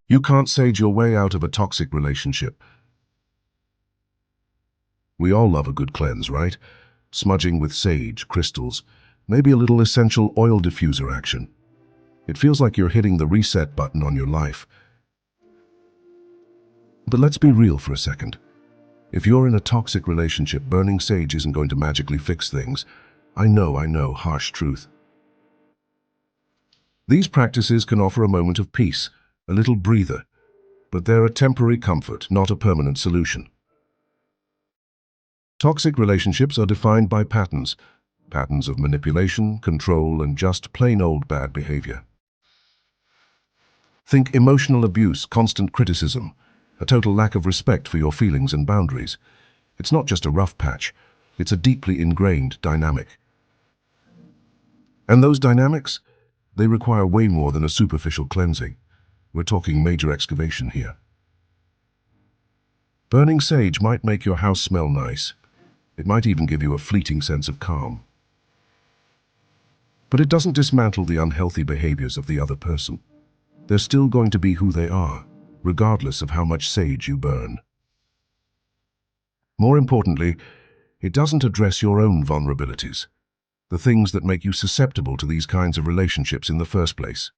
You can't sage your way out of a toxic relationship. We all love a good cleanse, right? Smudging with sage, crystals, maybe a little essential oil diffuser action. It feels like you're hitting the reset button on your life. But let's be real for a second. If you're in a toxic relationship, burning sage isn't going to magically fix things. I know, harsh truth. These practices can offer a moment of peace, a little breather, but they're a temporary comfort, not a permanent solution. Toxic relationships are defined by patterns of manipulation, control, and just plain old bad behavior. Think emotional abuse, constant criticism, a total lack of respect for your feelings and boundaries. It's not just a rough patch, it's a deeply ingrained dynamic. And those dynamics, they require way more than a superficial cleansing. We're talking major excavation here. Burning sage might make your house smell nice. It might even give you a fleeting sense of calm. But it doesn't dismantle the unhealthy behaviors of the other person. They're still going to be who they are, regardless of how much sage you burn. More importantly, it doesn't address your own vulnerabilities, the things that make you susceptible to these kinds of relationships in the first place.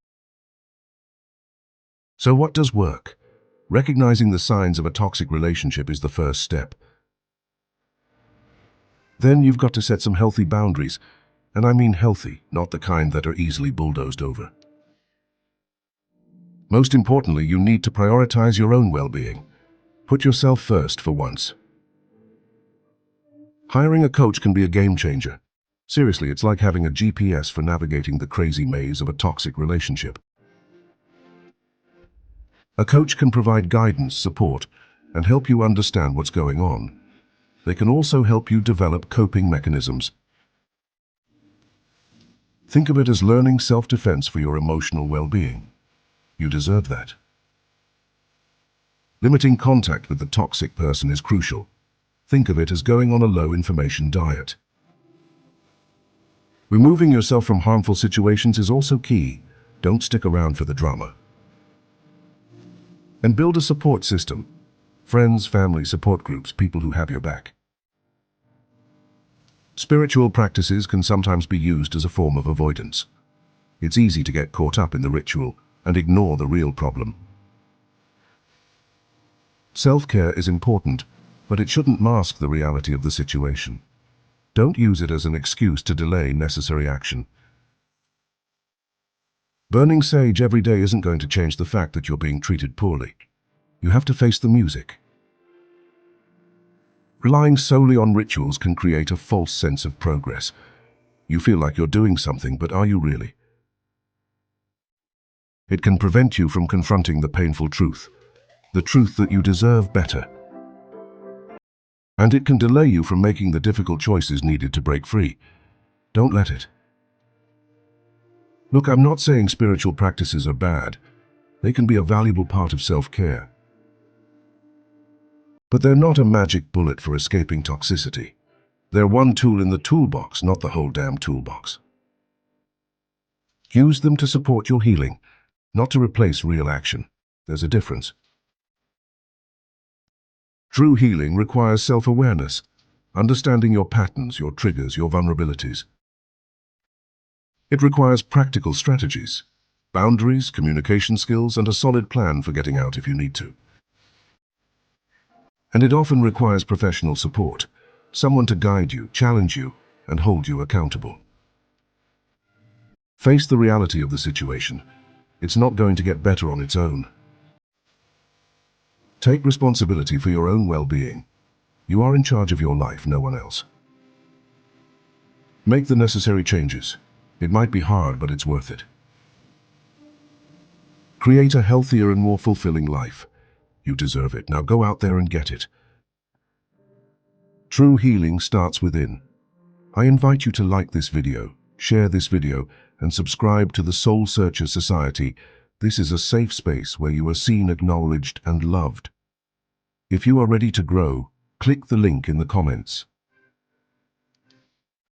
So what does work? Recognizing the signs of a toxic relationship is the first step. Then you've got to set some healthy boundaries, and I mean healthy, not the kind that are easily bulldozed over. Most importantly, you need to prioritize your own well-being. Put yourself first for once. Hiring a coach can be a game changer. Seriously, it's like having a GPS for navigating the crazy maze of a toxic relationship. A coach can provide guidance, support, and help you understand what's going on. They can also help you develop coping mechanisms. Think of it as learning self-defense for your emotional well-being. You deserve that. Limiting contact with the toxic person is crucial. Think of it as going on a low-information diet. Removing yourself from harmful situations is also key. Don't stick around for the drama. And build a support system. Friends, family, support groups, people who have your back. Spiritual practices can sometimes be used as a form of avoidance. It's easy to get caught up in the ritual and ignore the real problem. Self-care is important, but it shouldn't mask the reality of the situation. Don't use it as an excuse to delay necessary action. Burning sage every day isn't going to change the fact that you're being treated poorly. You have to face the music. Relying solely on rituals can create a false sense of progress. You feel like you're doing something, but are you really? It can prevent you from confronting the painful truth, the truth that you deserve better. And it can delay you from making the difficult choices needed to break free. Don't let it. Look, I'm not saying spiritual practices are bad. They can be a valuable part of self-care. But they're not a magic bullet for escaping toxicity. They're one tool in the toolbox, not the whole damn toolbox. Use them to support your healing, not to replace real action. There's a difference. True healing requires self-awareness, understanding your patterns, your triggers, your vulnerabilities. It requires practical strategies, boundaries, communication skills, and a solid plan for getting out if you need to. And it often requires professional support, someone to guide you, challenge you, and hold you accountable. Face the reality of the situation. It's not going to get better on its own. Take responsibility for your own well-being. You are in charge of your life, no one else. Make the necessary changes. It might be hard, but it's worth it. Create a healthier and more fulfilling life. You deserve it. Now go out there and get it. True healing starts within. I invite you to like this video, share this video, and subscribe to the Soul Searcher Society. This is a safe space where you are seen, acknowledged, and loved. If you are ready to grow, click the link in the comments.